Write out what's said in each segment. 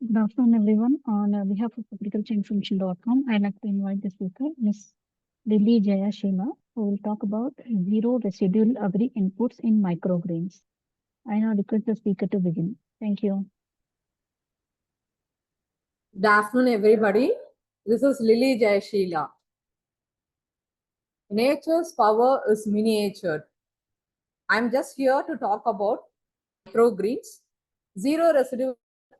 Good afternoon, everyone. On behalf of agricultureextension.com, I'd like to invite the speaker, Ms. Lily Jaya Sheela, who will talk about zero residual agri inputs in microgreens. I now request the speaker to begin. Thank you. Good afternoon, everybody. This is Lily Jaya Sheela. Nature's power is miniatured. I'm just here to talk about microgreens, zero residual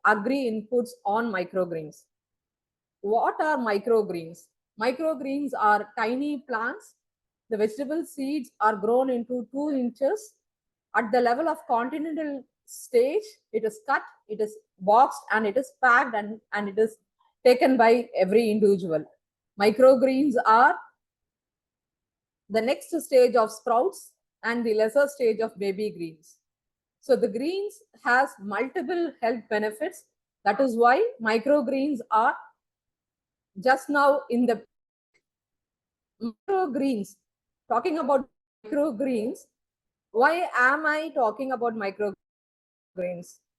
agri inputs on microgreens. What are microgreens? Microgreens are tiny plants. The vegetable seeds are grown into 2 inches. At the level of continental stage, it is cut, it is boxed, and it is packed, and it is taken by every individual. Microgreens are the next stage of sprouts and the lesser stage of baby greens. So the greens has multiple health benefits. That is why microgreens are just now in the microgreens. Talking about microgreens, why am I talking about microgreens?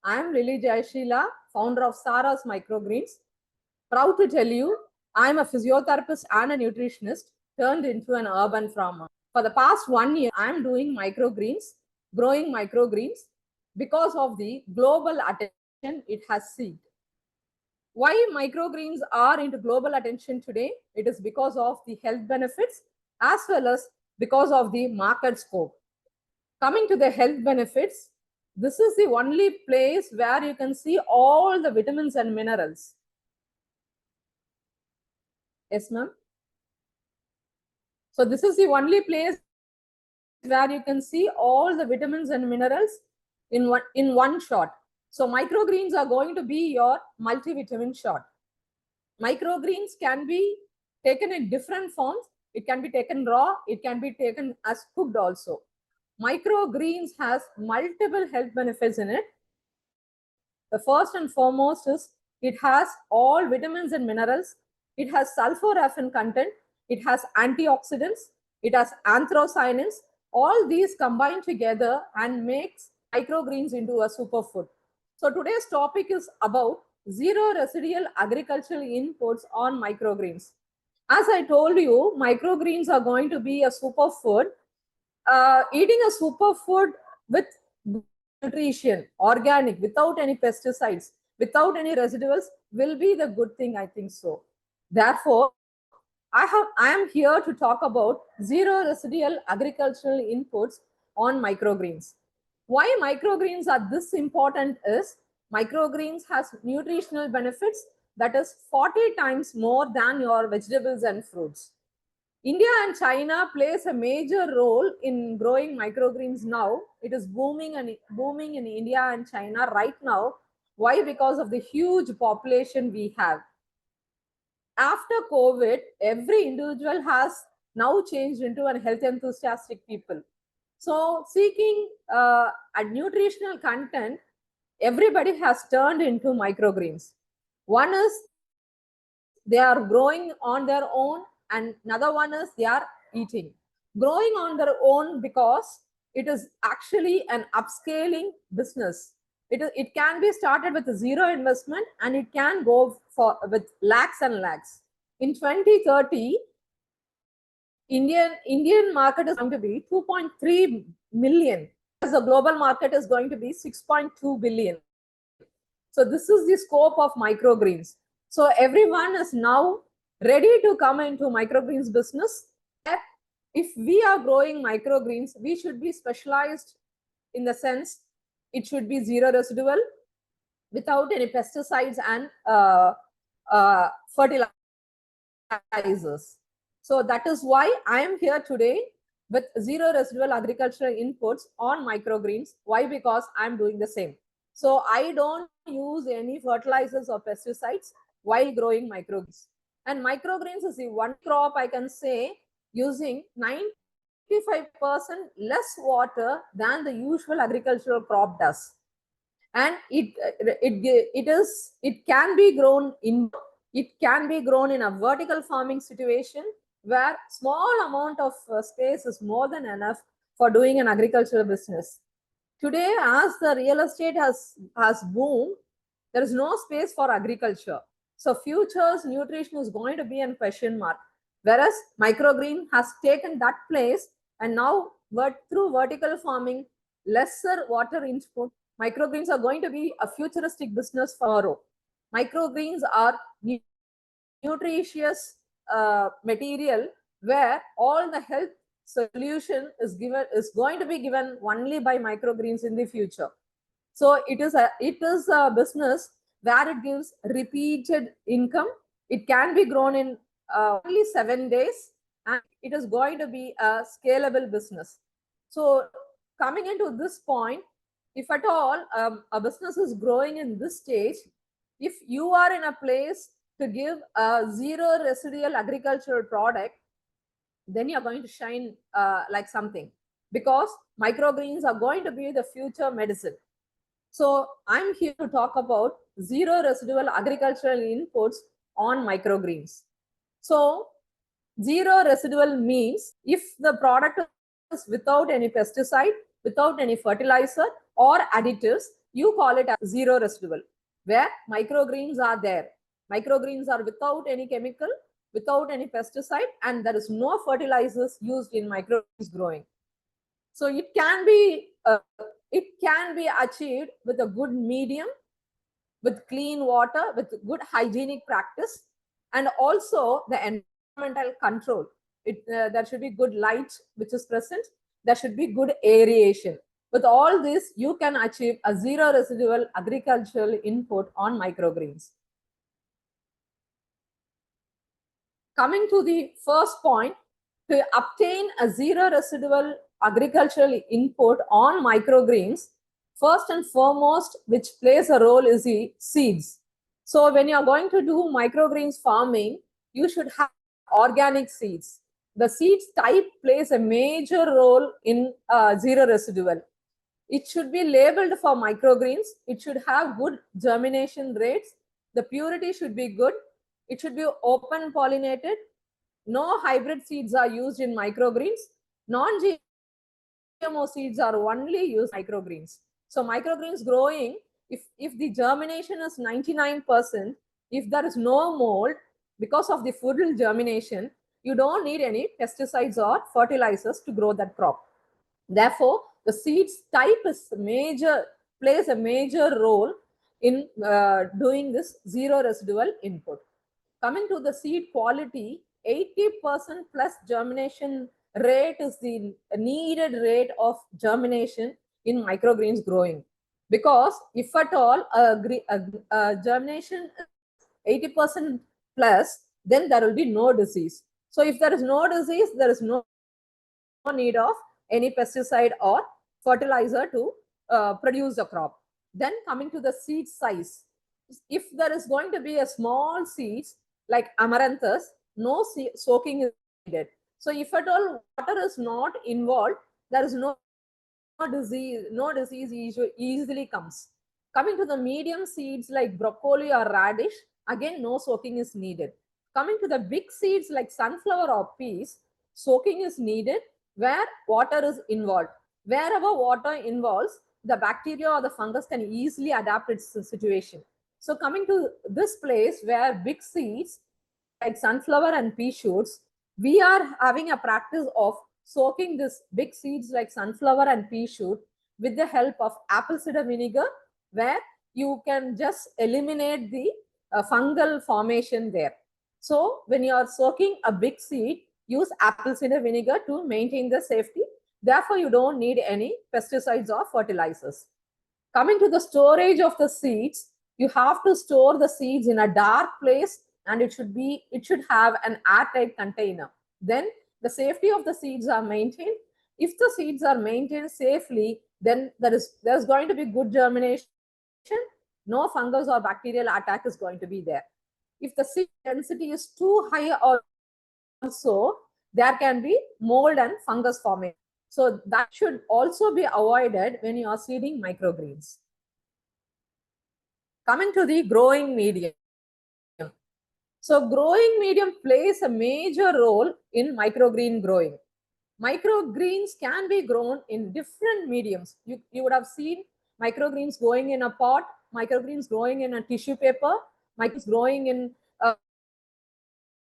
I am Lily Jaya Sheela, founder of Saras Microgreens. Proud to tell you, I am a physiotherapist and a nutritionist turned into an urban farmer. For the past 1 year, I am doing microgreens, growing microgreens because of the global attention it has seen. Why microgreens are into global attention today? It is because of the health benefits as well as because of the market scope. Coming to the health benefits, this is the only place where you can see all the vitamins and minerals. Yes, ma'am. So this is the only place where you can see all the vitamins and minerals in one shot. So microgreens are going to be your multivitamin shot. Microgreens can be taken in different forms. It can be taken raw. It can be taken as cooked also. Microgreens has multiple health benefits in it. The first and foremost is it has all vitamins and minerals. It has sulforaphan content. It has antioxidants. It has anthocyanins. All these combine together and makes microgreens into a superfood. So today's topic is about zero residual agricultural inputs on microgreens. As I told you, microgreens are going to be a superfood. Eating a superfood with nutrition, organic, without any pesticides, without any residuals will be the good thing, I think so. Therefore, I am here to talk about zero residual agricultural inputs on microgreens. Why microgreens are this important is microgreens has nutritional benefits that is 40 times more than your vegetables and fruits. India and China plays a major role in growing microgreens now. It is booming in India and China right now. Why? Because of the huge population we have. After COVID, every individual has now changed into a health enthusiastic people. So seeking a nutritional content, everybody has turned into microgreens. One is they are growing on their own, and another one is they are eating. Growing on their own because it is actually an upscaling business. It can be started with zero investment and it can go for with lakhs and lakhs. In 2030, Indian market is going to be 2.3 million. As the global market is going to be 6.2 billion. So this is the scope of microgreens. So everyone is now ready to come into microgreens business. If we are growing microgreens, we should be specialized in the sense it should be zero residual without any pesticides and fertilizers. So that is why I am here today with zero residual agricultural inputs on microgreens. Why? Because I am doing the same. So I don't use any fertilizers or pesticides while growing microgreens. And microgreens is the one crop I can say using 95% less water than the usual agricultural crop does. And it can be grown in a vertical farming situation where small amount of space is more than enough for doing an agricultural business. Today, as the real estate has boomed, There is no space for agriculture. So future's nutrition is going to be a question mark. Whereas microgreen has taken that place, and now through vertical farming, lesser water input, microgreens are going to be a futuristic business for tomorrow. Microgreens are nutritious material where all the health solution is going to be given only by microgreens in the future. So it is a business where it gives repeated income. It can be grown in only 7 days, and it is going to be a scalable business. So coming into this point, if at all a business is growing in this stage, if you are in a place to give a zero residual agricultural product, then you're going to shine like something, because microgreens are going to be the future medicine. So I'm here to talk about zero residual agricultural inputs on microgreens. So zero residual means if the product is without any pesticide, without any fertilizer or additives, you call it as zero residual. Where microgreens are there, microgreens are without any chemical, without any pesticide, and there is no fertilizers used in microgreens growing. So it can be achieved with a good medium, with clean water, with good hygienic practice, and also the environmental control. There should be good light which is present. There should be good aeration. With all this, you can achieve a zero residual agricultural input on microgreens. Coming to the first point, to obtain a zero residual agricultural input on microgreens, first and foremost, which plays a role is the seeds. So when you are going to do microgreens farming, you should have organic seeds. The seeds type plays a major role in zero residual. It should be labeled for microgreens. It should have good germination rates. The purity should be good. It should be open pollinated. No hybrid seeds are used in microgreens. Non-GMO seeds are only used in microgreens. So microgreens growing, if the germination is 99%, if there is no mold because of the full germination, you don't need any pesticides or fertilizers to grow that crop. Therefore, the seeds type plays a major role in doing this zero residual input. Coming to the seed quality, 80% plus germination rate is the needed rate of germination in microgreens growing. Because if at all germination is 80% plus, then there will be no disease. So if there is no disease, there is no need of any pesticide or fertilizer to produce the crop. Then coming to the seed size, if there is going to be a small seeds like amaranthus, no soaking is needed. So if at all water is not involved, there is no disease easily comes. Coming to the medium seeds like broccoli or radish, again no soaking is needed. Coming to the big seeds like sunflower or peas, soaking is needed where water is involved. Wherever water involves, the bacteria or the fungus can easily adapt its situation. So coming to this place where big seeds like sunflower and pea shoots, we are having a practice of soaking this big seeds like sunflower and pea shoot with the help of apple cider vinegar, where you can just eliminate the fungal formation there. So when you are soaking a big seed, use apple cider vinegar to maintain the safety. Therefore, you don't need any pesticides or fertilizers. Coming to the storage of the seeds, you have to store the seeds in a dark place, and it should have an airtight container. Then the safety of the seeds are maintained. If the seeds are maintained safely, then there's going to be good germination. No fungus or bacterial attack is going to be there. If the seed density is too high, also there can be mold and fungus formation. So that should also be avoided when you are seeding microgreens. Coming to the growing medium. So growing medium plays a major role in microgreen growing. Microgreens can be grown in different mediums. You would have seen microgreens growing in a pot, microgreens growing in a tissue paper, microgreens growing in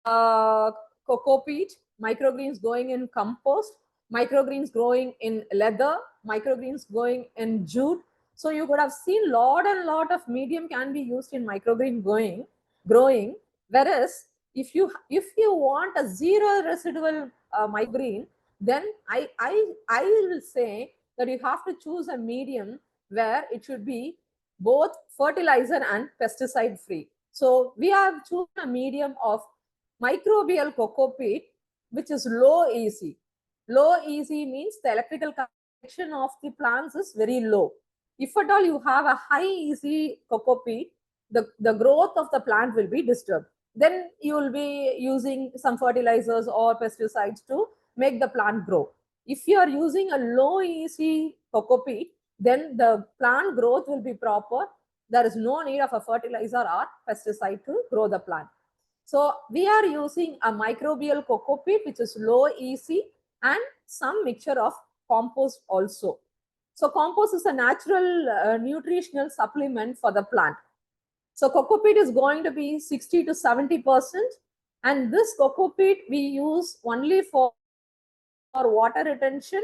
cocoa peat, microgreens growing in compost, microgreens growing in leather, microgreens growing in jute. So you could have seen lot and lot of medium can be used in microgreen growing. Whereas if you want a zero residual microgreen, then I will say that you have to choose a medium where it should be both fertilizer and pesticide free. So we have chosen a medium of microbial cocoa peat, which is low EC. Low EC means the electrical connection of the plants is very low. If at all you have a high EC cocoa peat, the growth of the plant will be disturbed. Then you will be using some fertilizers or pesticides to make the plant grow. If you are using a low EC cocoa peat, then the plant growth will be proper. There is no need of a fertilizer or pesticide to grow the plant. So we are using a microbial cocoa peat, which is low EC, and some mixture of compost also. So compost is a natural nutritional supplement for the plant. So cocoa peat is going to be 60 to 70%. And this cocoa peat we use only for water retention,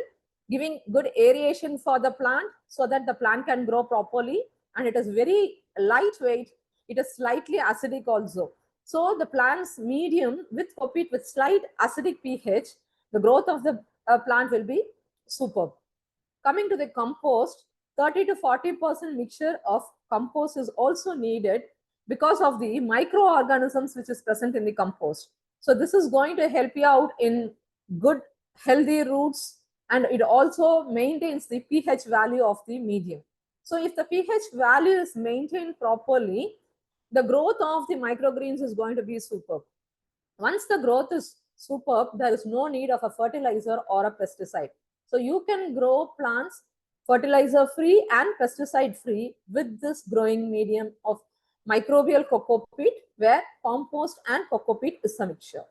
giving good aeration for the plant so that the plant can grow properly. And it is very lightweight. It is slightly acidic also. So the plant's medium with cocoa peat with slight acidic pH, the growth of the plant will be superb. Coming to the compost, 30 to 40% mixture of compost is also needed because of the microorganisms which is present in the compost. So this is going to help you out in good healthy roots, and it also maintains the pH value of the medium. So if the pH value is maintained properly, the growth of the microgreens is going to be superb. Once the growth is superb, there is no need of a fertilizer or a pesticide. So you can grow plants fertilizer free and pesticide free with this growing medium of microbial cocoa peat, where compost and cocoa peat is a mixture.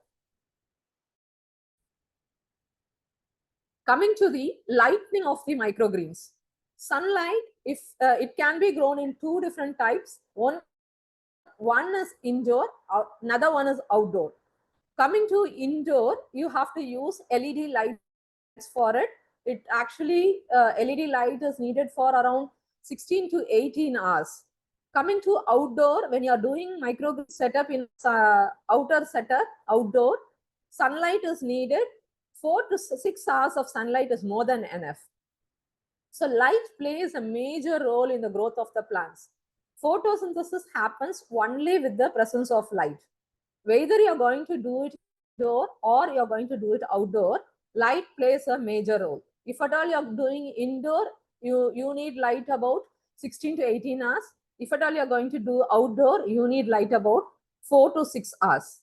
Coming to the lighting of the microgreens. Sunlight, if it can be grown in two different types. One is indoor, another one is outdoor. Coming to indoor, you have to use LED lights for it. It actually, LED light is needed for around 16 to 18 hours. Coming to outdoor, when you are doing microgreen setup in outer setup, outdoor, sunlight is needed. 4 to 6 hours of sunlight is more than enough. So light plays a major role in the growth of the plants. Photosynthesis happens only with the presence of light. Whether you're going to do it indoor or you're going to do it outdoor, light plays a major role. If at all you're doing indoor, you need light about 16 to 18 hours. If at all you're going to do outdoor, you need light about 4 to 6 hours.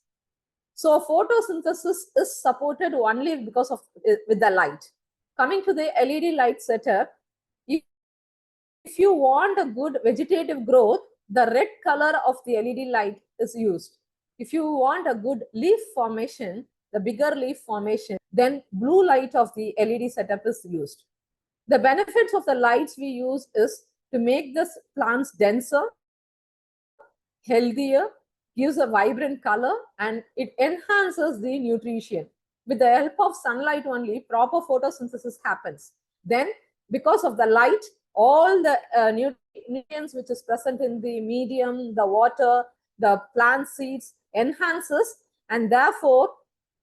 So photosynthesis is supported only because of with the light. Coming to the LED light setup, if you want a good vegetative growth, the red color of the LED light is used. If you want a good leaf formation, the bigger leaf formation, then blue light of the LED setup is used. The benefits of the lights we use is to make the plants denser, healthier, gives a vibrant color, and it enhances the nutrition. With the help of sunlight only, proper photosynthesis happens. Then, because of the light, all the nutrients which is present in the medium, the water, the plant seeds enhances, and therefore,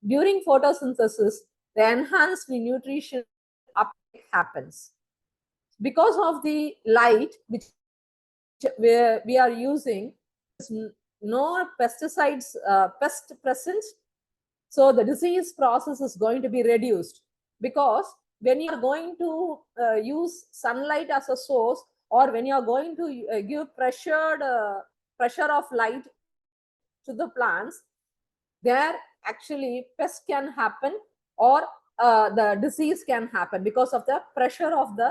during photosynthesis, the enhanced nutrition uptake happens. Because of the light which we are using, no pesticides, pest present, so the disease process is going to be reduced. Because when you are going to use sunlight as a source, or when you are going to give pressure of light to the plants, there actually pest can happen, or the disease can happen because of the pressure of the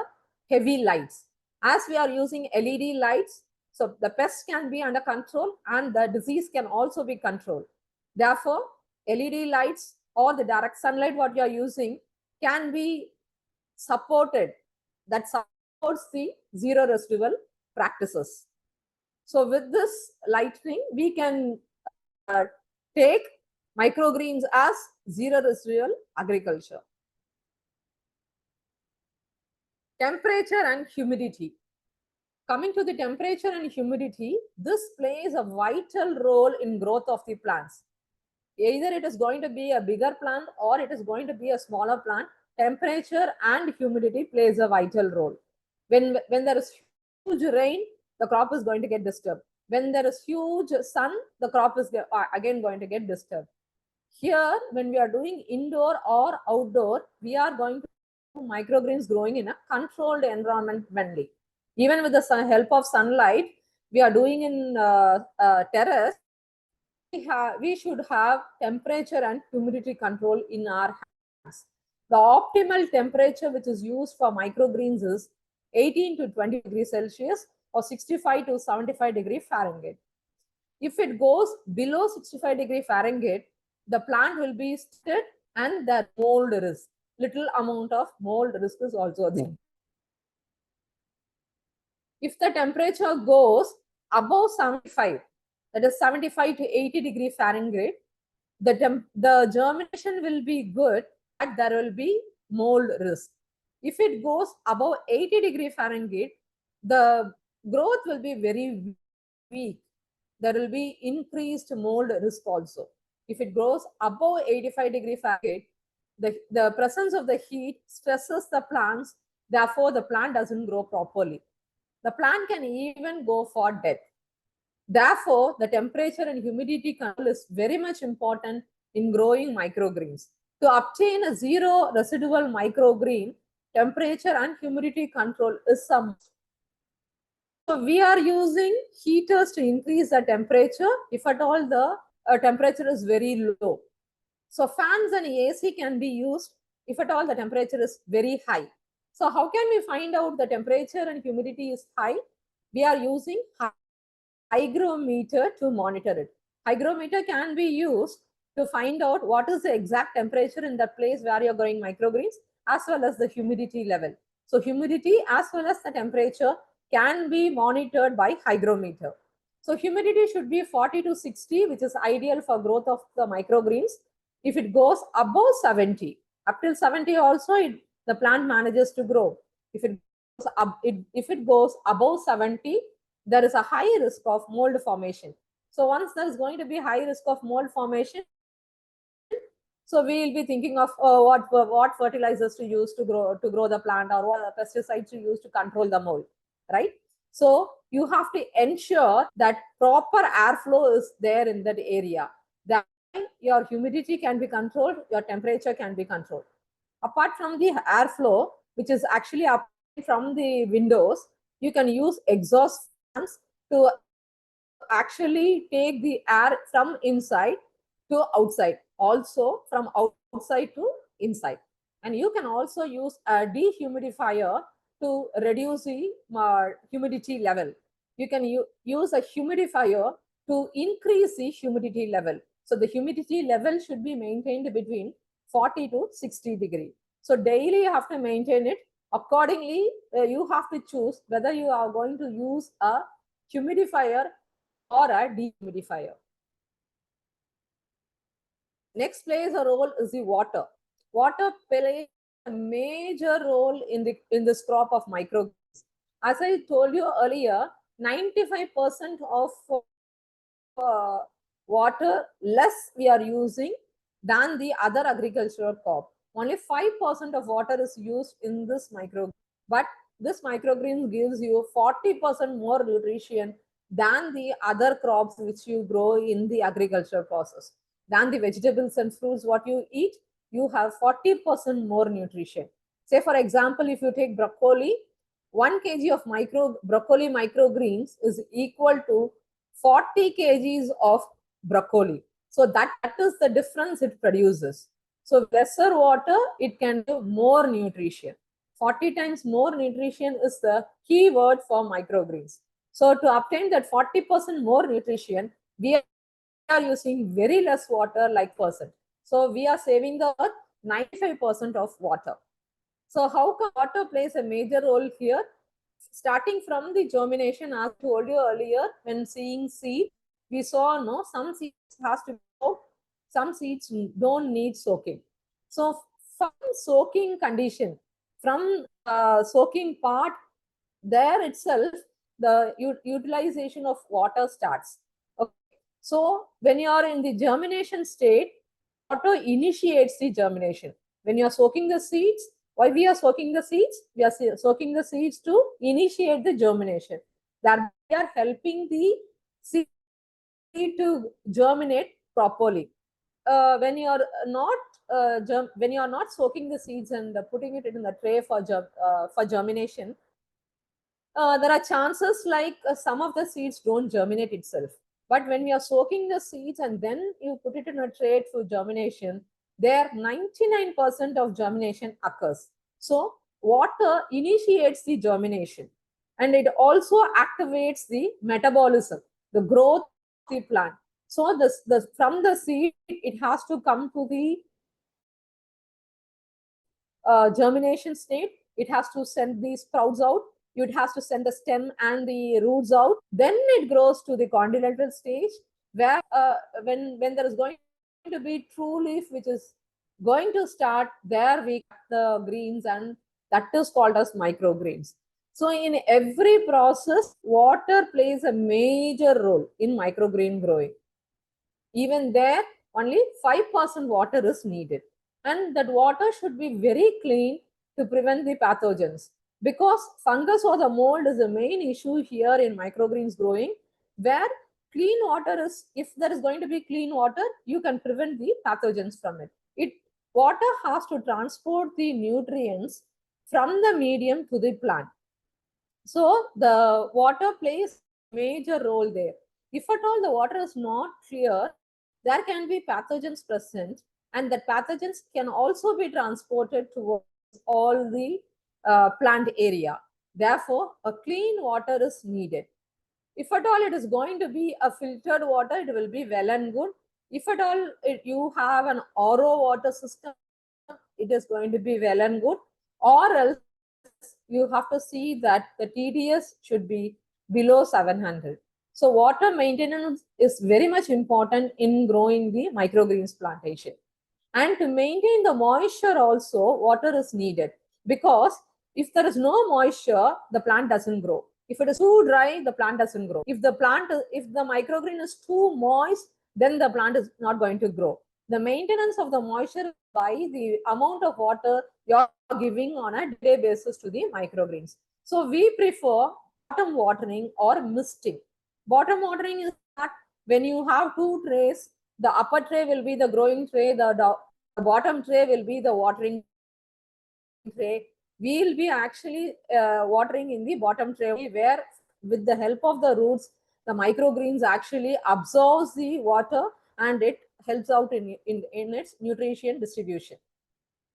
heavy lights. As we are using LED lights, so the pest can be under control and the disease can also be controlled. Therefore, LED lights or the direct sunlight what you are using can be supported, that supports the zero residual practices. So with this lightning, we can take microgreens as zero residual agriculture. Temperature and humidity. Coming to the temperature and humidity, this plays a vital role in growth of the plants. Either it is going to be a bigger plant or it is going to be a smaller plant, temperature and humidity plays a vital role. When there is huge rain, the crop is going to get disturbed. When there is huge sun, the crop is again going to get disturbed. Here, when we are doing indoor or outdoor, we are going to do microgreens growing in a controlled environment mainly. Even with the help of sunlight, we are doing in terrace, we should have temperature and humidity control in our hands. The optimal temperature which is used for microgreens is 18 to 20 degrees Celsius or 65 to 75 degree Fahrenheit. If it goes below 65 degree Fahrenheit, the plant will be stunted and the mold risk. Little amount of mold risk is also there. If the temperature goes above 75, that is 75 to 80 degree Fahrenheit, the germination will be good, but there will be mold risk. If it goes above 80 degree Fahrenheit, the growth will be very weak. There will be increased mold risk also. If it goes above 85 degree Fahrenheit, the presence of the heat stresses the plants, therefore the plant doesn't grow properly. The plant can even go for death. Therefore, the temperature and humidity control is very much important in growing microgreens. To obtain a zero residual microgreen, temperature and humidity control is a must. So we are using heaters to increase the temperature if at all the temperature is very low. So fans and AC can be used if at all the temperature is very high. So how can we find out the temperature and humidity is high? We are using hygrometer to monitor it. Hygrometer can be used to find out what is the exact temperature in the place where you're growing microgreens as well as the humidity level. So humidity as well as the temperature can be monitored by hygrometer. So humidity should be 40 to 60, which is ideal for growth of the microgreens. If it goes above 70, up till 70 also, the plant manages to grow. If it goes above 70, there is a high risk of mold formation. So once there is going to be high risk of mold formation, so we will be thinking of what fertilizers to use to grow the plant, or what pesticides to use to control the mold, right? So you have to ensure that proper airflow is there in that area. That your humidity can be controlled, your temperature can be controlled. Apart from the airflow, which is actually up from the windows, you can use exhaust fans to actually take the air from inside to outside, also from outside to inside. And you can also use a dehumidifier to reduce the humidity level. You can use a humidifier to increase the humidity level. So the humidity level should be maintained between 40 to 60 degree. So daily you have to maintain it. Accordingly, you have to choose whether you are going to use a humidifier or a dehumidifier. Next plays a role is the water. Water plays a major role in this crop of microgreens. As I told you earlier, 95% of water less we are using than the other agricultural crop. Only 5% of water is used in this microgreen. But this microgreen gives you 40% more nutrition than the other crops which you grow in the agricultural process. Than the vegetables and fruits what you eat, you have 40% more nutrition. Say for example, if you take broccoli, 1 kg of broccoli microgreens is equal to 40 kgs of broccoli. So that is the difference it produces. So lesser water, it can give more nutrition. 40 times more nutrition is the key word for microgreens. So to obtain that 40% more nutrition, we are using very less water like percent. So we are saving the earth 95% of water. So how come water plays a major role here? starting from the germination, as I told you earlier, when seeing seed, we saw no some seeds has to be soaked, some seeds don't need soaking. So from soaking condition, from soaking part, there itself the utilization of water starts. Okay. So when you are in the germination state, water initiates the germination. When you are soaking the seeds, why we are soaking the seeds? We are soaking the seeds to initiate the germination. That we are helping the seed to germinate properly. When you are not when you are not soaking the seeds and putting it in the tray for germination, there are chances like some of the seeds don't germinate itself. But when we are soaking the seeds and then you put it in a tray for germination, there 99% of germination occurs. So water initiates the germination, and it also activates the metabolism, the growth of the plant. So the from the seed it has to come to the germination state. It has to send the sprouts out. It has to send the stem and the roots out. Then it grows to the condylatal stage, where when there is going to be true leaf, which is going to start, there we cut the greens, and that is called as microgreens. So in every process, water plays a major role in microgreen growing. Even there, only 5% water is needed. And that water should be very clean to prevent the pathogens. Because fungus or the mold is the main issue here in microgreens growing, where clean water is, if there is going to be clean water, you can prevent the pathogens from it. Water has to transport the nutrients from the medium to the plant. So the water plays major role there. If at all the water is not clear, there can be pathogens present, and that pathogens can also be transported towards all the plant area. Therefore, a clean water is needed. If at all it is going to be a filtered water, it will be well and good. If at all you have an RO water system, it is going to be well and good. Or else you have to see that the TDS should be below 700. So water maintenance is very much important in growing the microgreens plantation. And to maintain the moisture also, water is needed, because if there is no moisture, the plant doesn't grow. If it is too dry, the plant doesn't grow. If the microgreen is too moist, then the plant is not going to grow. The maintenance of the moisture by the amount of water you're giving on a day basis to the microgreens. So we prefer bottom watering or misting. Bottom watering is that when you have two trays, the upper tray will be the growing tray, the bottom tray will be the watering tray. We will be actually watering in the bottom tray, where with the help of the roots, the microgreens actually absorbs the water, and it helps out in its nutrition distribution.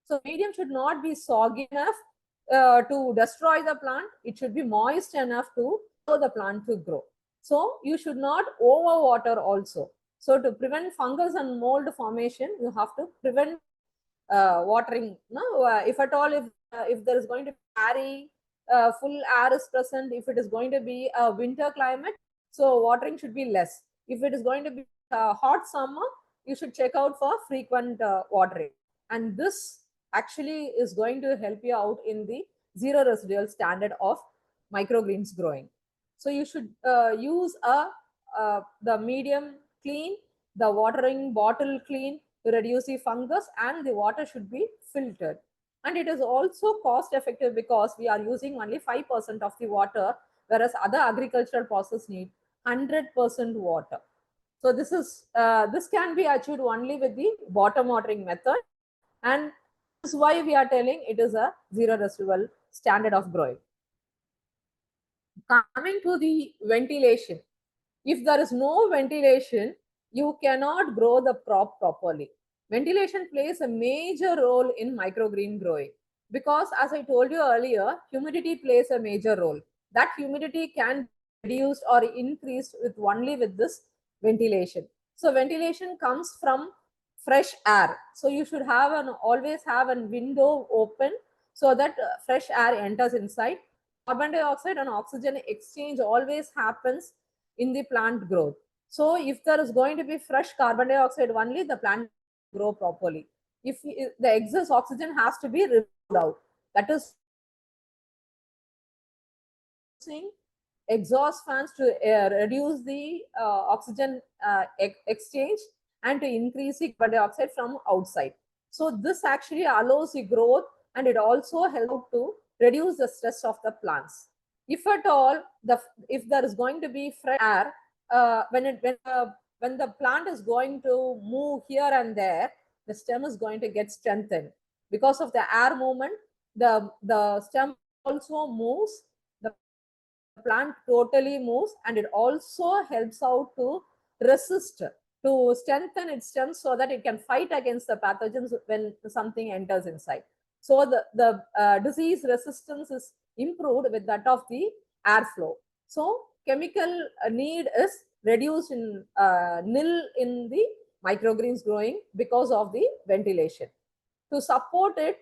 So medium should not be soggy enough to destroy the plant. It should be moist enough to allow the plant to grow. So you should not overwater also. So to prevent fungus and mold formation, you have to prevent watering. No, if at all, if there is going to be full air is present, if it is going to be a winter climate, so watering should be less. If it is going to be a hot summer, you should check out for frequent watering. And this actually is going to help you out in the zero residual standard of microgreens growing. So you should use the medium clean, the watering bottle clean to reduce the fungus, and the water should be filtered. And it is also cost effective, because we are using only 5% of the water, whereas other agricultural process need 100% water. So this can be achieved only with the bottom watering method, and this is why we are telling it is a zero residual standard of growing. Coming to the ventilation, if there is no ventilation, you cannot grow the crop properly. Ventilation plays a major role in microgreen growing, because, as I told you earlier, humidity plays a major role. That humidity can be reduced or increased with only with this ventilation. So ventilation comes from fresh air. So you should always have a window open, so that fresh air enters inside. carbon dioxide and oxygen exchange always happens in the plant growth. So if there is going to be fresh carbon dioxide only, the plant will grow properly. If the excess oxygen has to be removed out, that is using exhaust fans to reduce the oxygen exchange and to increase the carbon dioxide from outside. So this actually allows the growth, and it also helps to reduce the stress of the plants. If at all, if there is going to be fresh air, when the plant is going to move here and there, the stem is going to get strengthened because of the air movement. The stem also moves, the plant totally moves, and it also helps out to resist, to strengthen its stem so that it can fight against the pathogens when something enters inside. So the disease resistance is improved with that of the airflow. So chemical need is reduced in nil in the microgreens growing because of the ventilation. To support it,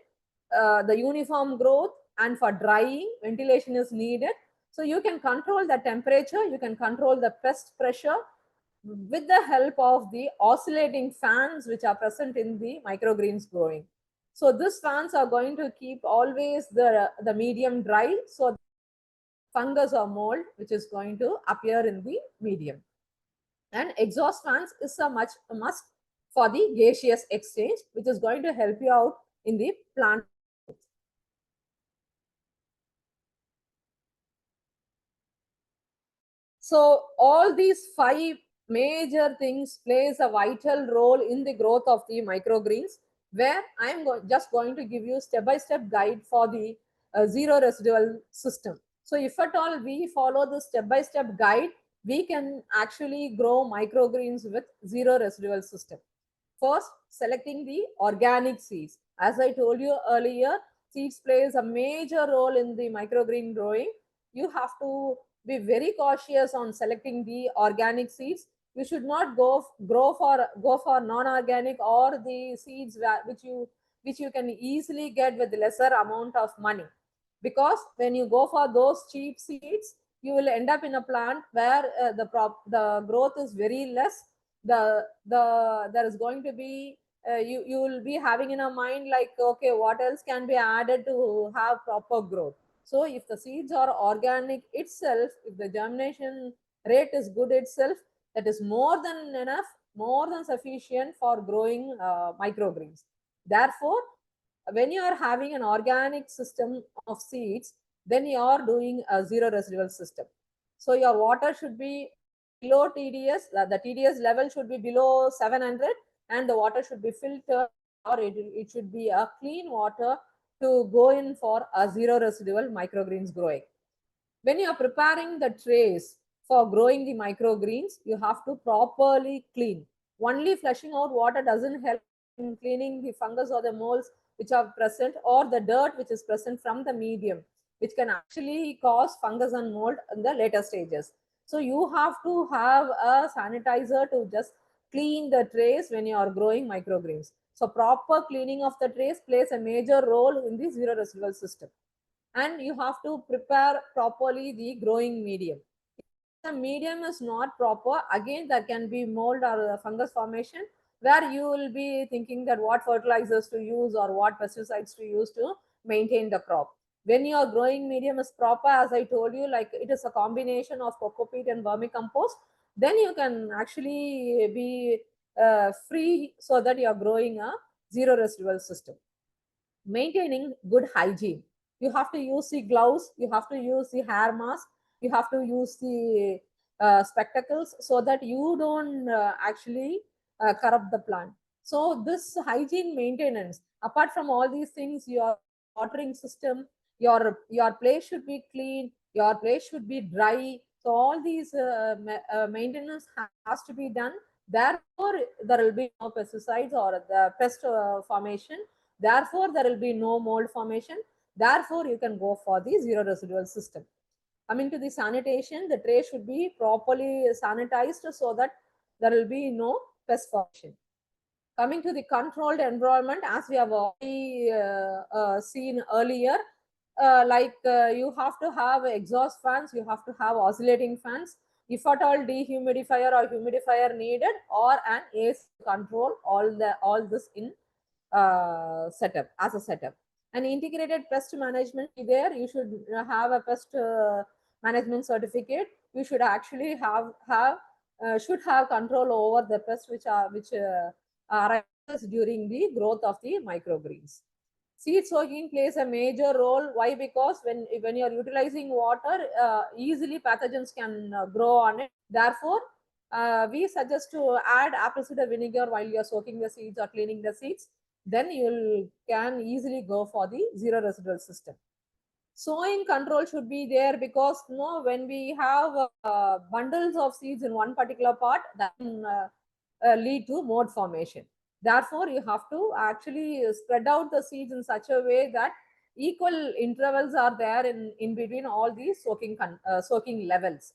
the uniform growth, and for drying, ventilation is needed. So you can control the temperature, you can control the pest pressure with the help of the oscillating fans which are present in the microgreens growing. So these fans are going to keep always the medium dry, so fungus or mold which is going to appear in the medium. And exhaust fans is a must for the gaseous exchange, which is going to help you out in the plant. So all these 5 major things plays a vital role in the growth of the microgreens, where I am just going to give you step-by-step guide for the zero residual system. So if at all we follow the step-by-step guide, we can actually grow microgreens with zero residual system. First, selecting the organic seeds. As I told you earlier, seeds plays a major role in the microgreen growing. You have to be very cautious on selecting the organic seeds. You should not go for non-organic or the seeds which you can easily get with lesser amount of money. Because when you go for those cheap seeds, you will end up in a plant where the growth is very less. There is going to be you will be having in a mind like, okay, what else can be added to have proper growth. So if the seeds are organic itself, if the germination rate is good itself, that is more than enough, more than sufficient for growing microgreens. Therefore, when you are having an organic system of seeds, then you are doing a zero residual system. So your water should be below TDS, the TDS level should be below 700, and the water should be filtered, or it should be a clean water to go in for a zero residual microgreens growing. When you are preparing the trays for growing the microgreens, you have to properly clean. Only flushing out water doesn't help in cleaning the fungus or the molds which are present, or the dirt which is present from the medium, which can actually cause fungus and mold in the later stages. So you have to have a sanitizer to just clean the trays when you are growing microgreens. So proper cleaning of the trays plays a major role in the zero residual system. And you have to prepare properly the growing medium. If the medium is not proper, again there can be mold or fungus formation, where you will be thinking that what fertilizers to use or what pesticides to use to maintain the crop. When your growing medium is proper, as I told you, like it is a combination of cocopeat and vermicompost, then you can actually be free, so that you are growing a zero residual system. Maintaining good hygiene, you have to use the gloves, you have to use the hair mask, you have to use the spectacles, so that you don't actually corrupt the plant. So this hygiene maintenance, apart from all these things, your watering system, your place should be clean, your place should be dry. So all these maintenance has to be done. Therefore there will be no pesticides or the pest formation. Therefore, there will be no mold formation. Therefore, you can go for the zero residual system. Coming to the sanitation, the tray should be properly sanitized so that there will be no pest formation. Coming to the controlled environment, as we have already seen earlier, you have to have exhaust fans, you have to have oscillating fans, if at all dehumidifier or humidifier needed, or an AC to control all this in setup as a setup. An integrated pest management there, you should have a pest management certificate. You should actually should have control over the pests which arises during the growth of the microgreens. Seed soaking plays a major role. Why? Because when you are utilizing water, easily pathogens can grow on it. Therefore, we suggest to add apple cider vinegar while you are soaking the seeds or cleaning the seeds. Then you can easily go for the zero residual system. Sowing control should be there, because when we have bundles of seeds in one particular part, that can lead to mode formation. Therefore, you have to actually spread out the seeds in such a way that equal intervals are there in between all these sowing levels.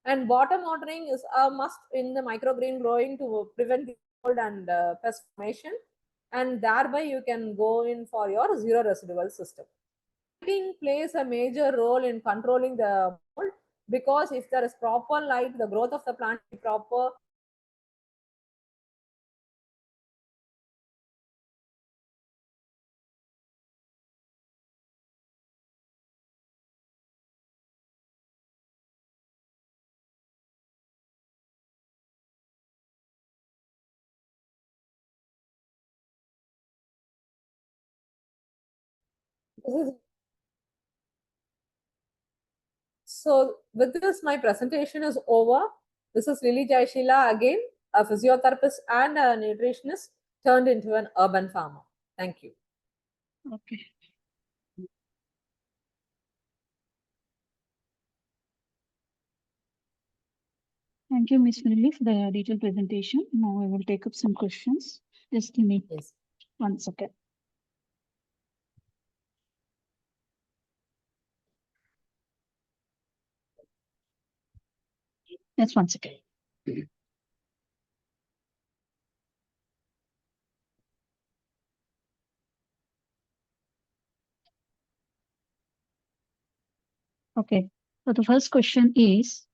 And bottom watering is a must in the microgreen growing to prevent the mold and pest formation, and thereby you can go in for your zero residual system. Lighting plays a major role in controlling the mold, because if there is proper light, the growth of the plant is proper. This is So with this, my presentation is over. This is Lily Jaya Sheela again, a physiotherapist and a nutritionist turned into an urban farmer. Thank you. Okay. Thank you, Ms. Lily, for the detailed presentation. Now I will take up some questions. Just give me Yes. 1 second. Just 1 second. Okay. So the first question is,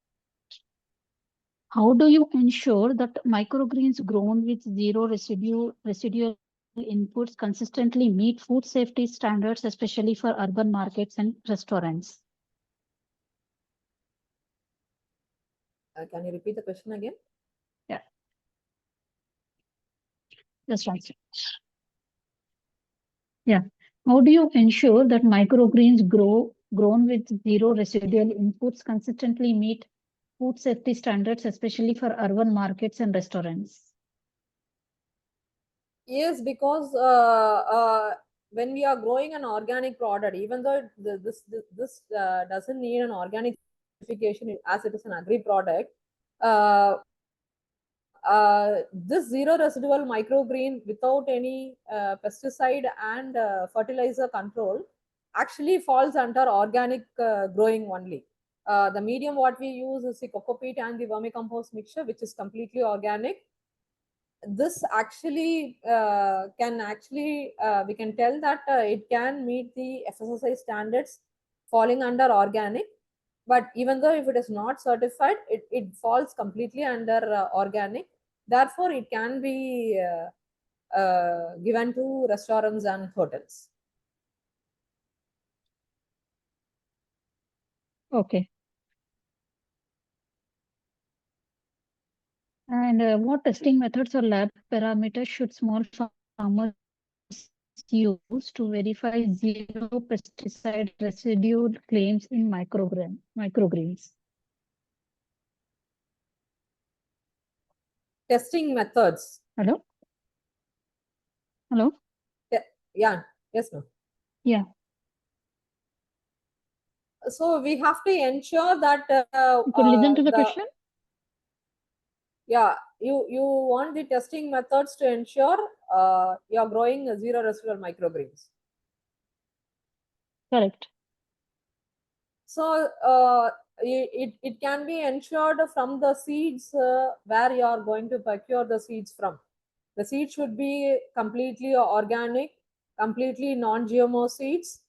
how do you ensure that microgreens grown with zero residual inputs consistently meet food safety standards, especially for urban markets and restaurants? Can you repeat the question again? Yeah. Just 1 second. Yeah. How do you ensure that microgreens grown with zero residual inputs consistently meet food safety standards, especially for urban markets and restaurants? Yes, because when we are growing an organic product, even though this doesn't need an organic certification as it is an agri product, uh, this zero residual microgreen without any pesticide and fertilizer control actually falls under organic growing only. The medium what we use is the coco peat and the vermicompost mixture, which is completely organic. This actually we can tell that it can meet the FSSI standards falling under organic. But even though if it is not certified, it falls completely under organic. Therefore, it can be given to restaurants and hotels. Okay. And what testing methods or lab parameters should small farmers use to verify zero pesticide residue claims in microgreens? Testing methods. Hello? Hello? Yeah. Yes, no. Yeah. So we have to ensure that You could listen to the question? Yeah, you want the testing methods to ensure you're growing zero residual microgreens. Correct. So it can be ensured from the seeds where you are going to procure the seeds from. The seed should be completely organic. completely non-GMO seeds,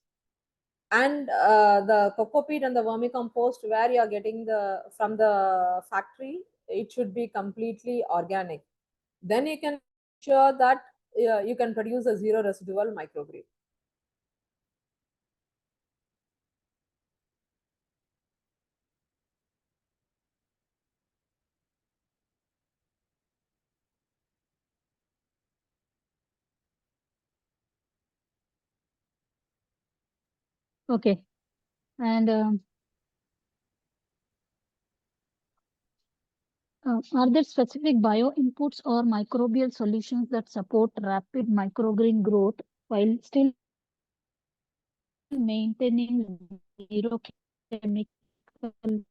and the cocoa peat and the vermicompost where you are getting the from the factory, it should be completely organic. Then you can ensure that you can produce a zero residual microgreen. Okay. And are there specific bio inputs or microbial solutions that support rapid microgreen growth while still maintaining zero chemical No,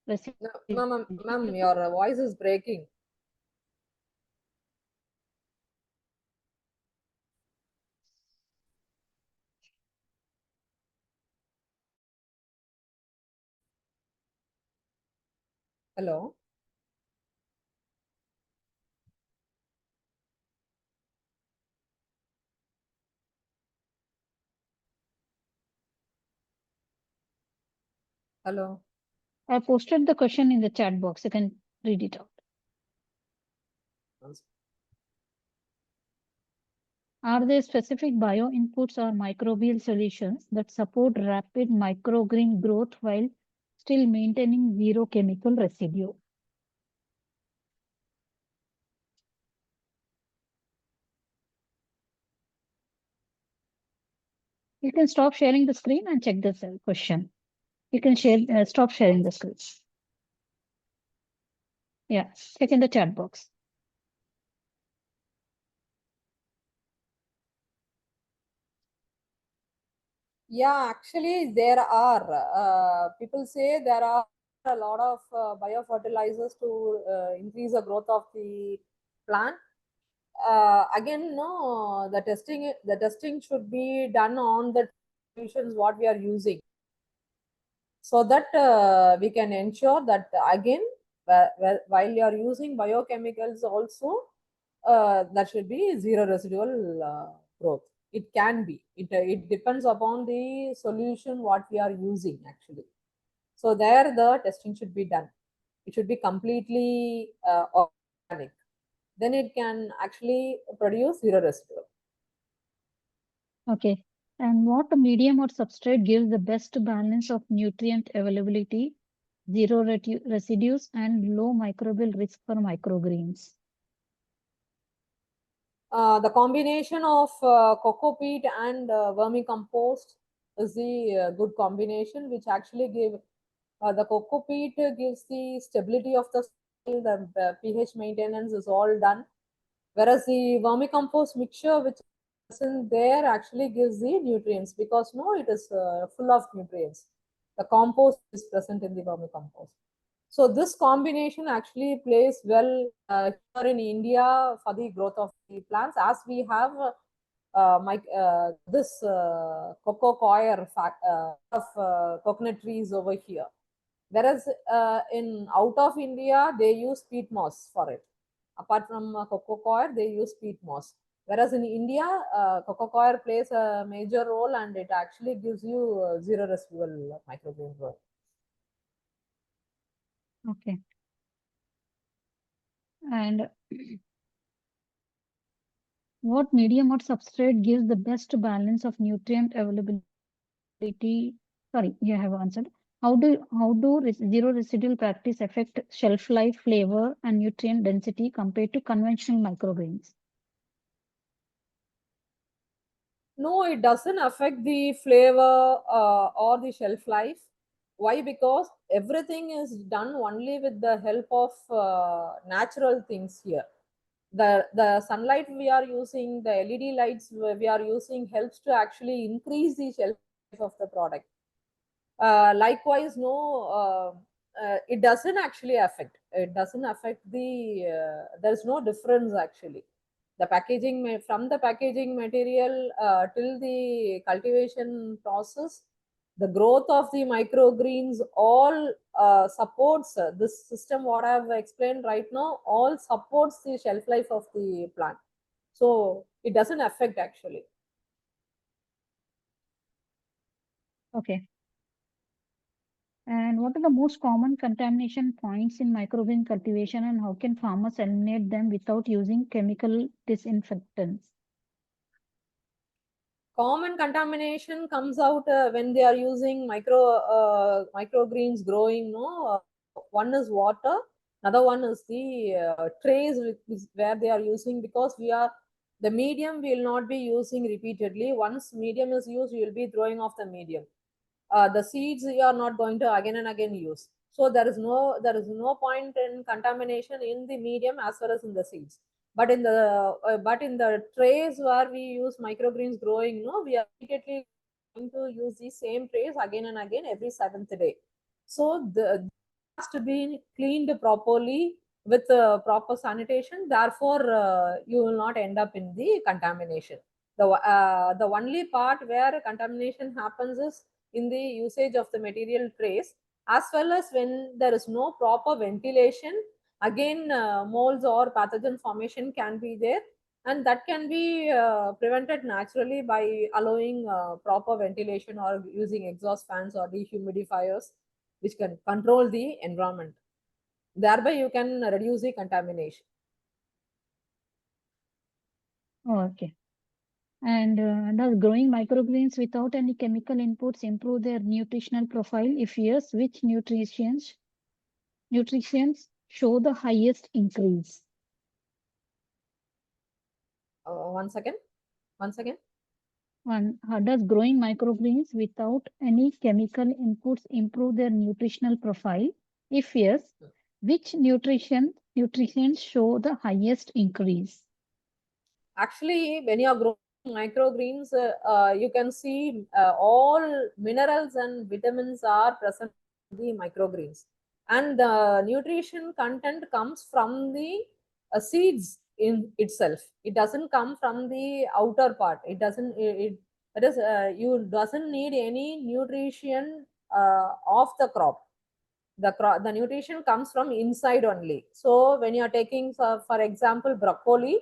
residue? ma'am, your voice is breaking. Hello. Hello. I posted the question in the chat box. You can read it out. Are there specific bio inputs or microbial solutions that support rapid microgreen growth while still maintaining zero chemical residue? You can stop sharing the screen and check this question. You can share, stop sharing the screen. Yeah, check in the chat box. Yeah, actually, there are. People say there are a lot of biofertilizers to increase the growth of the plant. Again, no, the testing should be done on the solutions what we are using, so that we can ensure that again, while you are using biochemicals also, that should be zero residual growth. It can be. It depends upon the solution what we are using actually. So there the testing should be done. It should be completely organic. Then it can actually produce zero residual. Okay. And what medium or substrate gives the best balance of nutrient availability, zero residues, and low microbial risk for microgreens? The combination of cocoa peat and vermicompost is the good combination, which actually give the cocoa peat gives the stability of the soil, the pH maintenance is all done, whereas the vermicompost mixture which is in there actually gives the nutrients, because no, it is full of nutrients. The compost is present in the vermicompost. So this combination actually plays well here in India for the growth of the plants, as we have this cocoa coir of coconut trees over here. Whereas in out of India, they use peat moss for it. Apart from cocoa coir, they use peat moss. Whereas in India, cocoa coir plays a major role, and it actually gives you zero residual microgreen growth. Okay. And what medium or substrate gives the best balance of nutrient availability? Sorry, you have answered. How do zero residual practice affect shelf life, flavor, and nutrient density compared to conventional microgreens? No, it doesn't affect the flavor or the shelf life. Why? Because everything is done only with the help of natural things here. The sunlight we are using, the LED lights we are using helps to actually increase the shelf life of the product. Likewise, no, it doesn't actually affect. It doesn't affect the. There's no difference actually. The packaging from the packaging material till the cultivation process, the growth of the microgreens all supports this system. What I've explained right now all supports the shelf life of the plant. So it doesn't affect actually. Okay. And what are the most common contamination points in microgreen cultivation, and how can farmers eliminate them without using chemical disinfectants? Common contamination comes out when they are using microgreens growing. No, one is water, another one is the trays where they are using, because the medium will not be using repeatedly. Once medium is used, you will be throwing off the medium. The seeds you are not going to again and again use. So there is no point in contamination in the medium as well as in the seeds. But in the trays where we use microgreens growing, no, we are immediately going to use the same trays again and again every seventh day. So the has to be cleaned properly with proper sanitation. Therefore, you will not end up in the contamination. The only part where contamination happens is in the usage of the material trays, as well as when there is no proper ventilation. Again, molds or pathogen formation can be there, and that can be prevented naturally by allowing proper ventilation or using exhaust fans or dehumidifiers, which can control the environment. Thereby, you can reduce the contamination. Oh, okay. And does growing microgreens without any chemical inputs improve their nutritional profile? If yes, which nutritions show the highest increase? Once again, once again. One, does growing microgreens without any chemical inputs improve their nutritional profile? If yes, which nutritions show the highest increase? Actually, when you are growing microgreens, you can see all minerals and vitamins are present in the microgreens, and the nutrition content comes from the seeds in itself. It doesn't come from the outer part. It doesn't. It is you doesn't need any nutrition of the crop. The nutrition comes from inside only. So when you are taking, for example, broccoli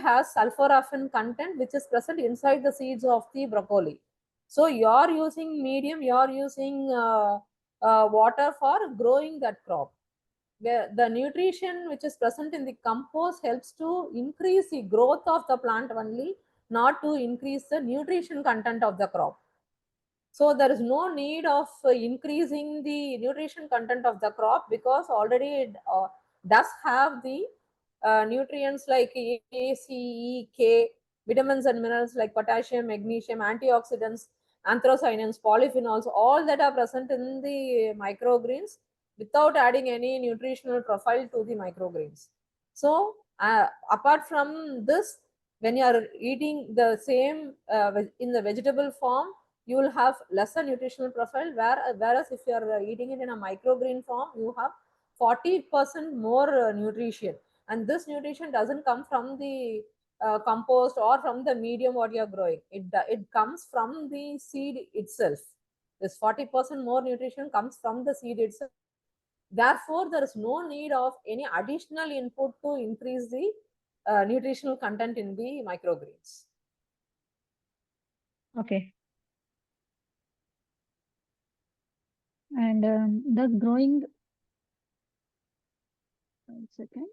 has sulforaphane content which is present inside the seeds of the broccoli. So you are using medium, you are using water for growing that crop. The nutrition which is present in the compost helps to increase the growth of the plant only, not to increase the nutrition content of the crop. So there is no need of increasing the nutrition content of the crop, because already it does have the nutrients like A, C, E, K, vitamins and minerals like potassium, magnesium, antioxidants, anthocyanins, polyphenols, all that are present in the microgreens without adding any nutritional profile to the microgreens. So apart from this, when you are eating the same in the vegetable form, you will have lesser nutritional profile, whereas if you are eating it in a microgreen form, you have 40% more nutrition. And this nutrition doesn't come from the compost or from the medium what you are growing. It comes from the seed itself. This 40% more nutrition comes from the seed itself. Therefore, there is no need of any additional input to increase the nutritional content in the microgreens. Okay. And does growing, one second,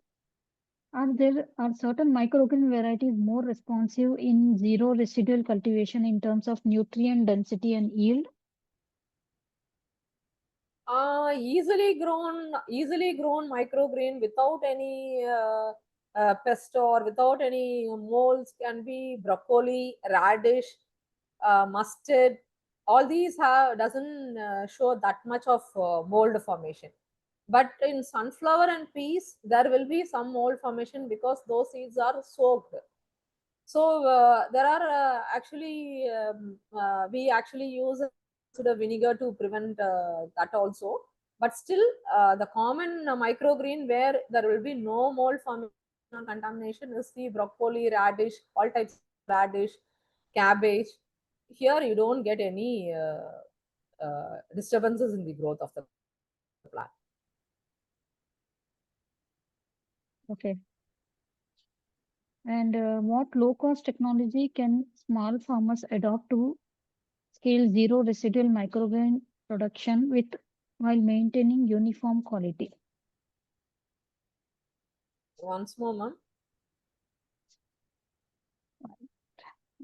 are certain microgreen varieties more responsive in zero residual cultivation in terms of nutrient density and yield? Easily grown microgreen without any pest or without any molds can be broccoli, radish, mustard. All these have doesn't show that much of mold formation. But in sunflower and peas, there will be some mold formation because those seeds are soaked. So there are we actually use the vinegar to prevent that also. But still, the common microgreen where there will be no mold formation or contamination is the broccoli, radish, all types of radish, cabbage. Here you don't get any disturbances in the growth of the plant. Okay. And what low-cost technology can small farmers adopt to scale zero residual microgreen production with while maintaining uniform quality? Once more, ma'am.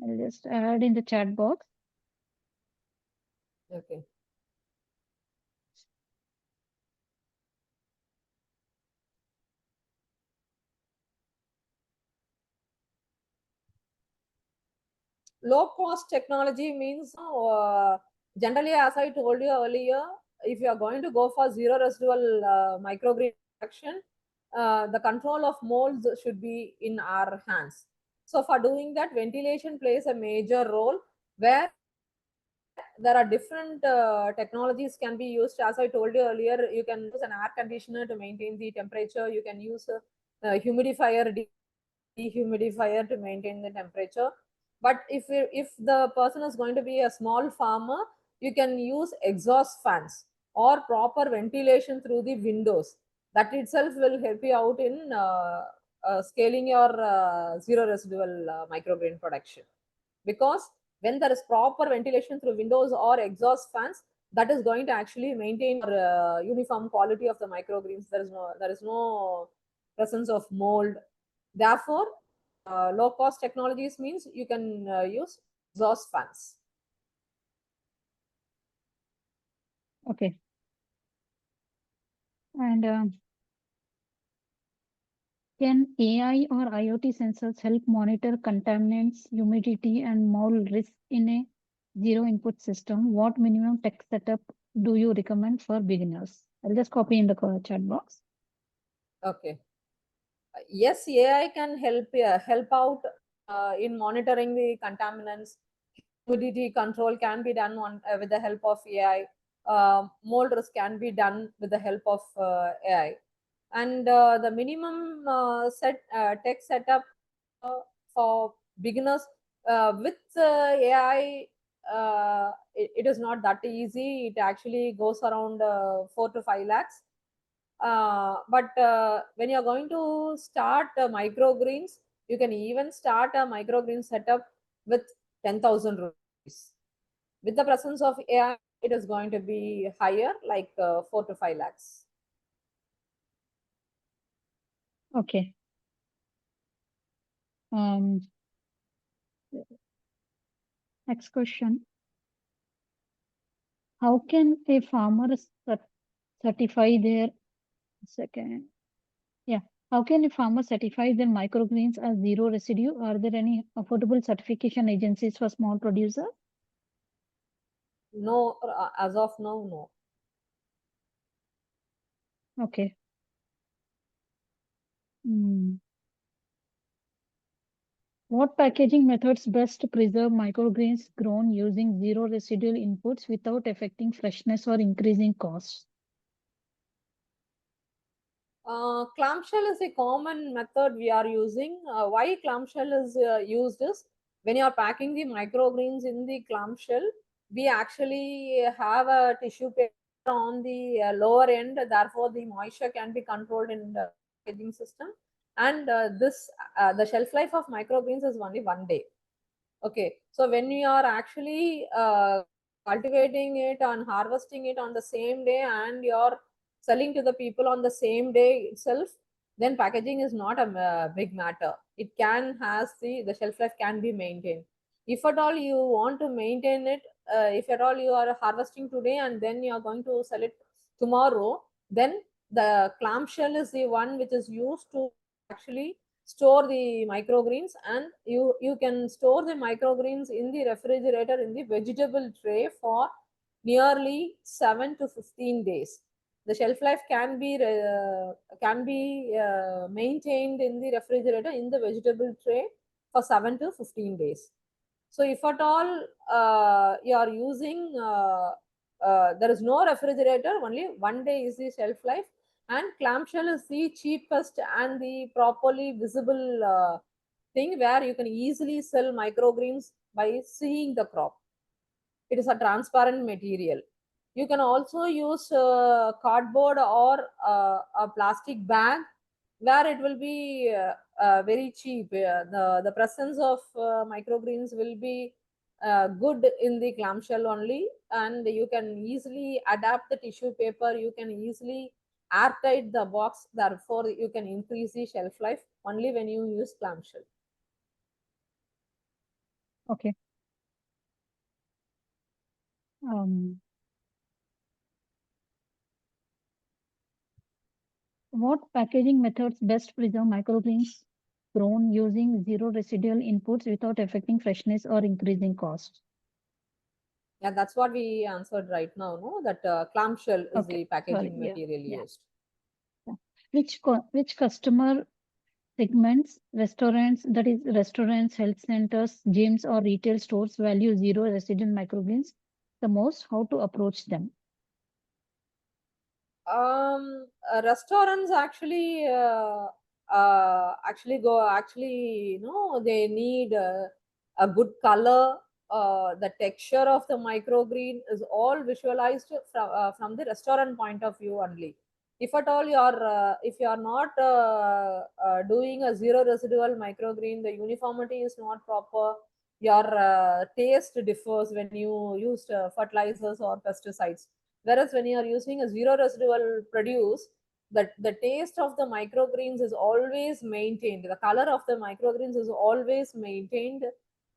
I'll just add in the chat box. Okay. Low cost technology means generally, as I told you earlier, if you are going to go for zero residual microgreen production, the control of molds should be in our hands. So for doing that, ventilation plays a major role, where there are different technologies can be used. As I told you earlier, you can use an air conditioner to maintain the temperature. You can use a humidifier, dehumidifier to maintain the temperature. But if the person is going to be a small farmer, you can use exhaust fans or proper ventilation through the windows. That itself will help you out in scaling your zero residual microgreen production. Because when there is proper ventilation through windows or exhaust fans, that is going to actually maintain your uniform quality of the microgreens. There is no presence of mold. Therefore, low cost technologies means you can use exhaust fans. Okay. And can AI or IoT sensors help monitor contaminants, humidity, and mold risk in a zero input system? What minimum tech setup do you recommend for beginners? I'll just copy in the chat box. Okay. Yes, AI can help out in monitoring the contaminants. Humidity control can be done with the help of AI. Mold risk can be done with the help of AI. And the minimum tech setup for beginners with AI, it is not that easy. It actually goes around 4 to 5 lakhs. But when you're going to start microgreens, you can even start a microgreen setup with 10,000 rupees. With the presence of AI, it is going to be higher, like 4 to 5 lakhs. Okay. Um, Next question. How can a farmer certify their second? Yeah. How can a farmer certify their microgreens as zero residue? Are there any affordable certification agencies for small producers? No, as of now, no. Okay. Hmm. What packaging methods best preserve microgreens grown using zero residual inputs without affecting freshness or increasing costs? Clamshell is a common method we are using. Why clamshell is used is when you are packing the microgreens in the clamshell, we actually have a tissue paper on the lower end. Therefore, the moisture can be controlled in the packaging system. And the shelf life of microgreens is only 1 day. Okay, so when you are actually cultivating it and harvesting it on the same day, and you're selling to the people on the same day itself, then packaging is not a big matter. It can has the shelf life can be maintained. If at all you want to maintain it, if at all you are harvesting today and then you are going to sell it tomorrow, then the clamshell is the one which is used to actually store the microgreens. And you can store the microgreens in the refrigerator in the vegetable tray for nearly 7 to 15 days. The shelf life can be maintained in the refrigerator in the vegetable tray for 7 to 15 days. So if at all you are using there is no refrigerator, only 1 day is the shelf life. And clamshell is the cheapest and the properly visible thing, where you can easily sell microgreens by seeing the crop. It is a transparent material. You can also use cardboard or a plastic bag where it will be very cheap. The presence of microgreens will be good in the clamshell only, and you can easily adapt the tissue paper. You can easily airtight the box. Therefore, you can increase the shelf life only when you use clamshell. Okay. What packaging methods best preserve microgreens grown using zero residual inputs without affecting freshness or increasing cost? Yeah, that's what we answered right now. No, that clamshell is Okay, the sorry. packaging Yeah, material yeah. used. Yeah. Which customer segments, restaurants, that is restaurants, health centers, gyms, or retail stores value zero residual microgreens the most? How to approach them? Restaurants actually go actually, they need a good color. The texture of the microgreen is all visualized from the restaurant point of view only. If at all if you are not doing a zero residual microgreen, the uniformity is not proper. Your taste differs when you use fertilizers or pesticides. Whereas when you are using a zero residual produce, the taste of the microgreens is always maintained. The color of the microgreens is always maintained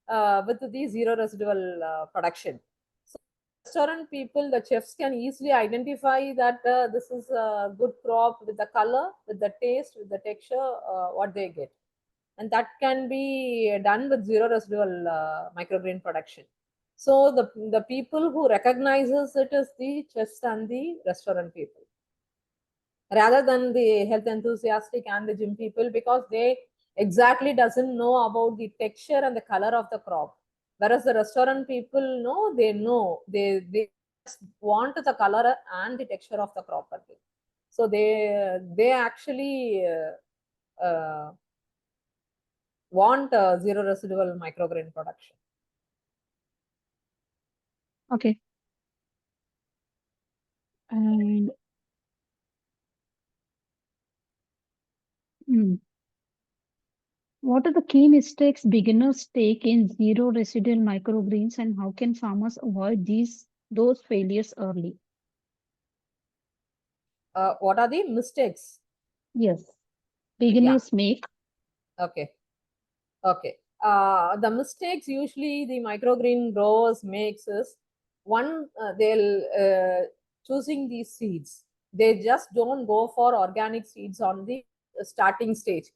with the zero residual production. So restaurant people, the chefs can easily identify that this is a good crop with the color, with the taste, with the texture, what they get. And that can be done with zero residual microgreen production. So the people who recognizes it is the chefs and the restaurant people, rather than the health enthusiastic and the gym people, because they exactly doesn't know about the texture and the color of the crop. Whereas the restaurant people know they just want the color and the texture of the crop only. So they actually want zero residual microgreen production. Okay. And hmm, what are the key mistakes beginners take in zero residual microgreens, and how can farmers avoid those failures early? What are the mistakes? Yes, Yeah. beginners make. Okay. Okay. The mistakes usually the microgreen growers makes is, one, they'll choosing these seeds. They just don't go for organic seeds on the starting stage.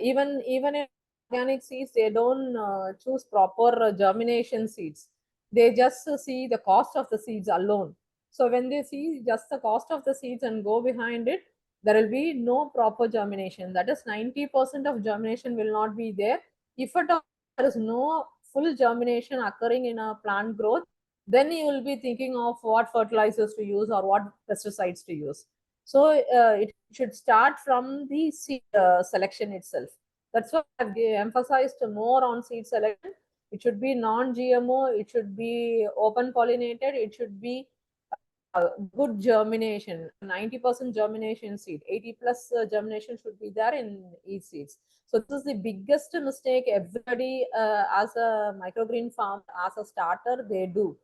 Even in organic seeds, they don't choose proper germination seeds. They just see the cost of the seeds alone. So when they see just the cost of the seeds and go behind it, there will be no proper germination. That is 90% of germination will not be there. If at all there is no full germination occurring in a plant growth, then you will be thinking of what fertilizers to use or what pesticides to use. So it should start from the seed selection itself. That's why I've emphasized more on seed selection. It should be non-GMO, it should be open pollinated, it should be good germination, 90% germination seed, 80 plus germination should be there in each seeds. So this is the biggest mistake everybody as a microgreen farm, as a starter, they do.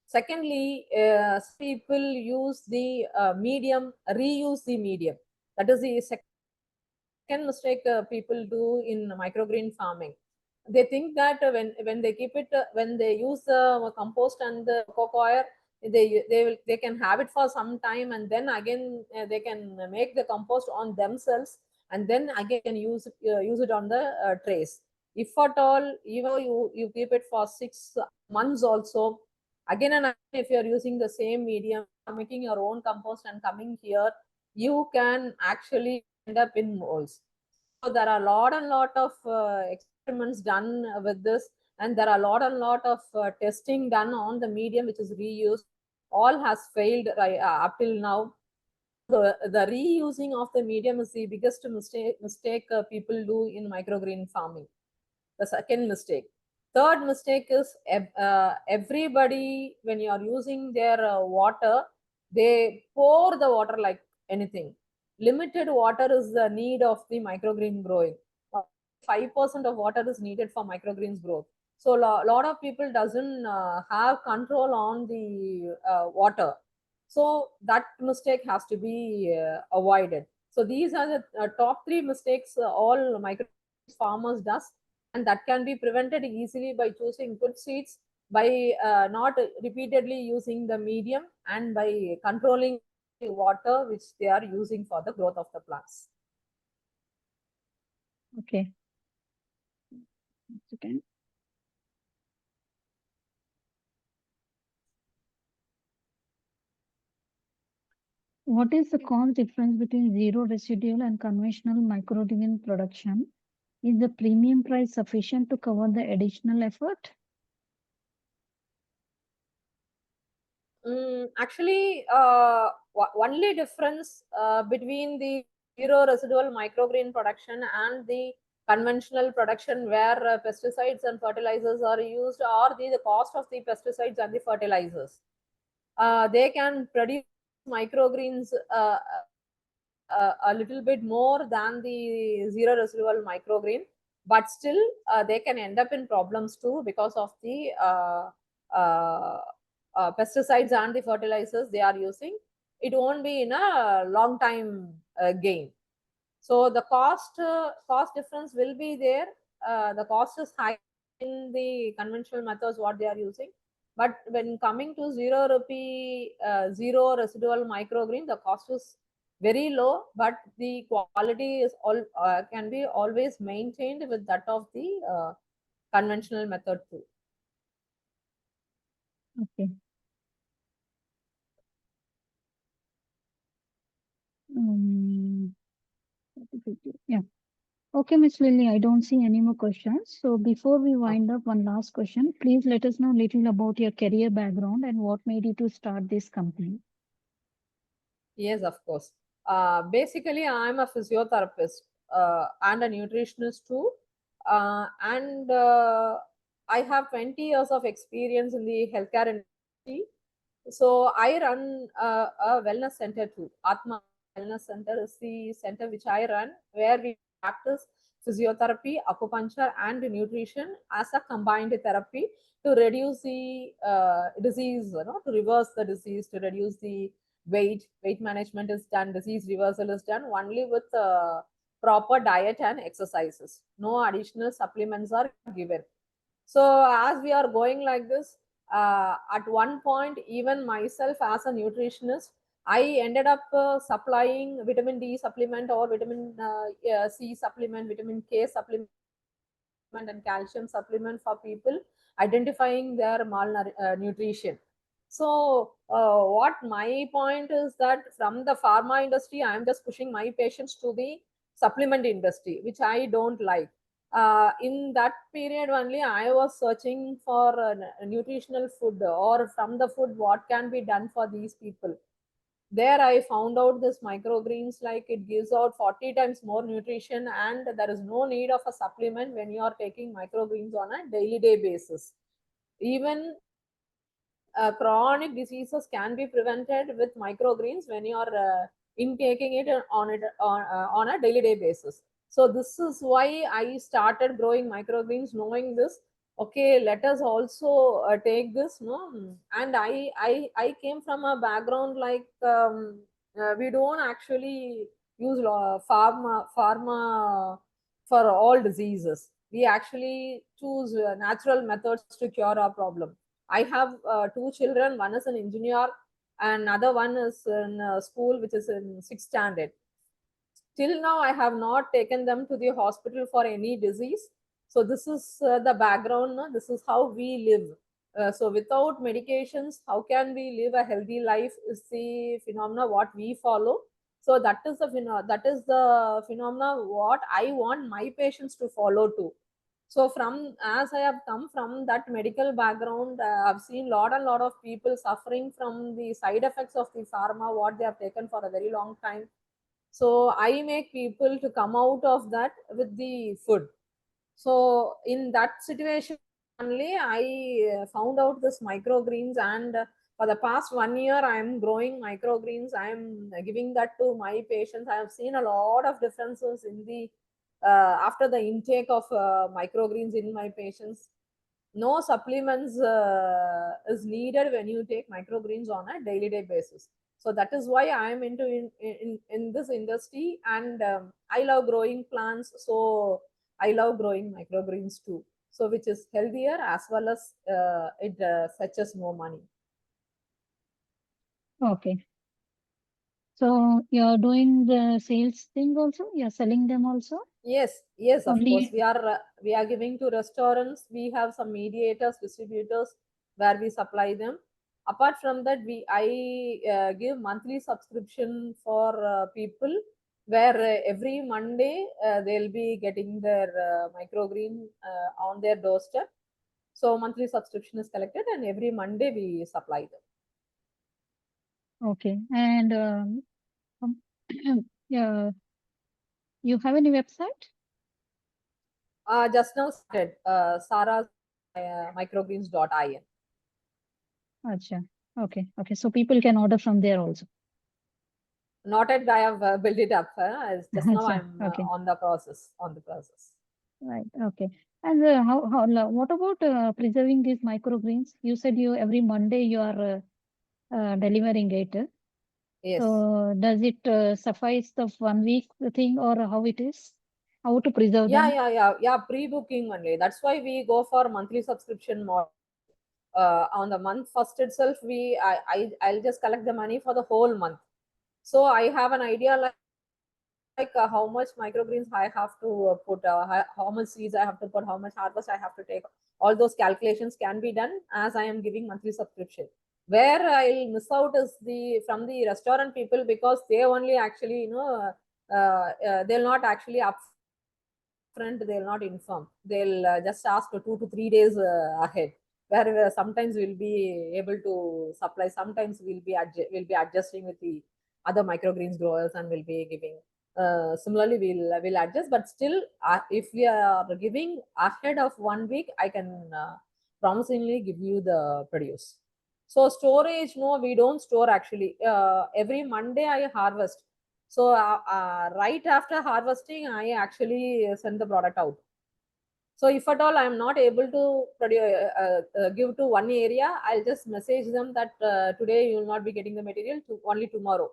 Secondly, some people use the medium, reuse the medium. That is the second mistake people do in microgreen farming. They think that when they keep it, when they use the compost and the cocoa, they can have it for some time, and then again they can make the compost on themselves, and then again can use it on the trays. If at all, even though you keep it for 6 months also, again and again, if you are using the same medium, making your own compost and coming here, you can actually end up in molds. So there are a lot and lot of experiments done with this, and there are a lot and lot of testing done on the medium which is reused. All has failed right, up till now. The reusing of the medium is the biggest mistake people do in microgreen farming. The second mistake. Third mistake is everybody, when you are using their water, they pour the water like anything. limited water is the need of the microgreen growing. 5% of water is needed for microgreens growth. So a lot of people doesn't have control on the water. So that mistake has to be avoided. So these are the top three mistakes all micro farmers does, and that can be prevented easily by choosing good seeds, by not repeatedly using the medium, and by controlling the water which they are using for the growth of the plants. Okay. Second. What is the cost difference between zero residual and conventional microgreen production? Is the premium price sufficient to cover the additional effort? Actually, only difference between the zero residual microgreen production and the conventional production where pesticides and fertilizers are used, or the cost of the pesticides and the fertilizers. They can produce microgreens a little bit more than the zero residual microgreen, but still they can end up in problems too because of the uh, pesticides and the fertilizers they are using. It won't be in a long time gain. So the cost difference will be there. The cost is high in the conventional methods what they are using, but when coming to zero rupee zero residual microgreen, the cost is very low, but the quality is all can be always maintained with that of the conventional method too. Okay. Um, yeah. Okay, Miss Lily, I don't see any more questions. So before we wind up, one last question. Please let us know a little about your career background and what made you to start this company. Yes, of course. Basically, I'm a physiotherapist and a nutritionist too. And I have 20 years of experience in the healthcare industry. So I run a wellness center too. Atma Wellness Center is the center which I run, where we practice physiotherapy, acupuncture, and nutrition as a combined therapy to reduce the disease, to reverse the disease, to reduce the weight management is done, disease reversal is done only with proper diet and exercises. No additional supplements are given. So as we are going like this, at one point, even myself as a nutritionist, I ended up supplying vitamin D supplement or vitamin C supplement, vitamin K supplement, and calcium supplement for people identifying their malnutrition. So, what my point is that from the pharma industry, I am just pushing my patients to the supplement industry, which I don't like. In that period only, I was searching for nutritional food, or from the food, what can be done for these people. There I found out this microgreens, like it gives out 40 times more nutrition, and there is no need of a supplement when you are taking microgreens on a daily day basis. Even chronic diseases can be prevented with microgreens when you are intaking it on a daily day basis. So this is why I started growing microgreens, knowing this. Okay, let us also take this, no. And I came from a background like we don't actually use pharma for all diseases. We actually choose natural methods to cure our problem. I have two children. One is an engineer, and another one is in school, which is in sixth standard. Till now, I have not taken them to the hospital for any disease. So this is the background. No? This is how we live. So without medications, how can we live a healthy life? Is the phenomena what we follow. So that is the phenomena what I want my patients to follow too. So from as I have come from that medical background, I've seen lot and lot of people suffering from the side effects of the pharma what they have taken for a very long time. So I make people to come out of that with the food. So in that situation only, I found out this microgreens, and For the past 1 year, I am growing microgreens. I am giving that to my patients. I have seen a lot of differences in the after the intake of microgreens in my patients. No supplements is needed when you take microgreens on a daily day basis. So that is why I am into in this industry, and I love growing plants. So I love growing microgreens too. So which is healthier as well as it fetches more money. Okay. So you're doing the sales thing also? You're selling them also? Yes, yes, of course. Only We are giving to restaurants. We have some mediators, distributors where we supply them. Apart from that, I give monthly subscription for people where every Monday they'll be getting their microgreen on their doorstep. So monthly subscription is collected, and every Monday we supply them. okay. And yeah, you have any website? Just now started Saras microgreens.in. Acha. Okay. Okay. So people can order from there also. Not yet I have built it up. It's just now Acha. I'm Okay. on the process. Right. Okay. And what about preserving these microgreens? You said you every Monday you are delivering it. Yes. So does it suffice the 1 week thing, or how it is? How to preserve them? Yeah. Pre-booking only. That's why we go for monthly subscription model. On the month first itself, I'll just collect the money for the whole month. So I have an idea like how much microgreens I have to put, how much seeds I have to put, how much harvest I have to take. All those calculations can be done as I am giving monthly subscription. Where I'll miss out is from the restaurant people, because they only actually they'll not actually upfront, they'll not inform. They'll just ask for 2 to 3 days ahead. Where sometimes we'll be able to supply, sometimes we'll be adjusting with the other microgreens growers and we'll be giving. Similarly, we'll adjust, but still, if we are giving ahead of 1 week, I can promisingly give you the produce. So storage, no, we don't store actually. Every Monday I harvest. So right after harvesting, I actually send the product out. So if at all I am not able to give to one area, I'll just message them that today you will not be getting the material, only tomorrow.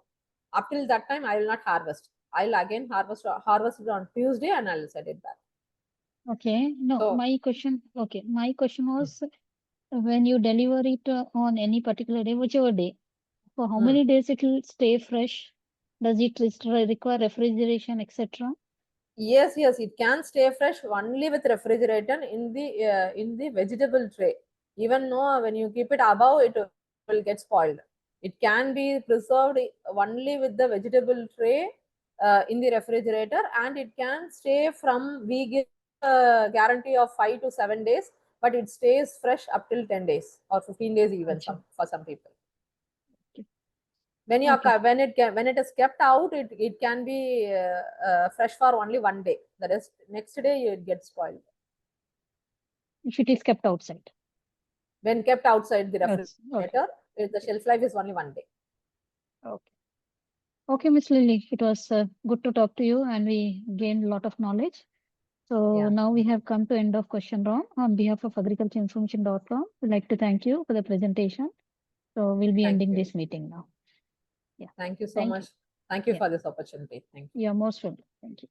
Up till that time, I will not harvest. I'll again harvest it on Tuesday, and I'll send it back. Okay. No, So my question was when you deliver it on any particular day, whichever day, for how many days it will stay fresh? Does it require refrigeration, etc.? yes, it can stay fresh only with refrigerator in the vegetable tray. Even though when you keep it above, it will get spoiled. It can be preserved only with the vegetable tray in the refrigerator, and it can stay from, we give a guarantee of 5 to 7 days, but it stays fresh up till 10 days or 15 days even, Acha. for some people. Okay. When it is kept out, it can be fresh for only 1 day. The rest next day it gets spoiled. If it is kept outside. When kept outside the Yes. refrigerator, Okay. the shelf life is only 1 day. Okay. Okay, Miss Lily, it was good to talk to you, and we gained a lot of knowledge. So Yeah. now we have come to end of question round. On behalf of agricultureinformation.com, we'd like to thank you for the presentation. So we'll be Thank ending you. this meeting now. Yeah. Thank you so Thank much. you. Thank you Yeah. for this opportunity. Thank you. You're most welcome. Thank you.